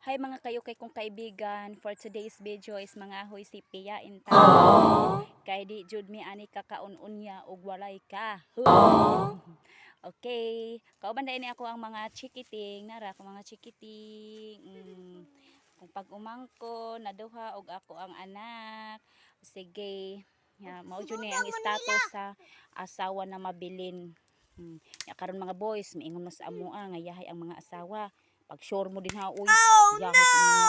Hi mga kayo kay kong kaibigan, for today's video is mga hoy si Pia in kay di jud mi ani kakaun-unya ug walay ka. Okay, kauban dai ni ako ang mga chikiting, nara ko mga chikiting. Kung pag umangko naduha og ako ang anak. Sige, mao jud ni ang status sa asawa na mabilin. Ya karon mga boys, miingon mas amoa nga yahay ang mga asawa. Pag sure mo din ha, uy, yahay sa inyo.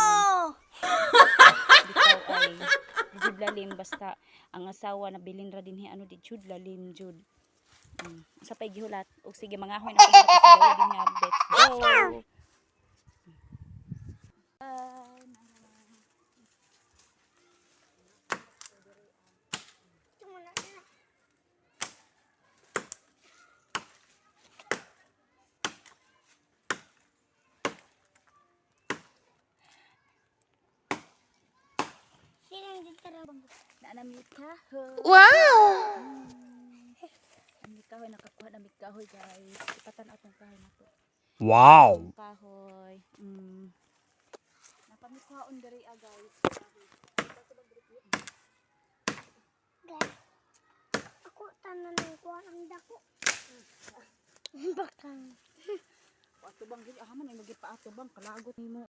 Bitaw ay jud lalim basta ang asawa na bilin ra dinhi ano di jud lalim jud. Sa pay gihulat og sige mga hoy na pagbatas daw dinhi. Let's go. Naanamit kahoy. Wow! Namit kahoy, nakakuha namit kahoy guys. Ipatan atong kahoy na to. Wow! Kahoy. Napamikuhaon diri guys. Guys, ako tanan ng kuwan ang dako. Bakang. Paatubang gid ahaman ay magipaato bang kalagot nimo.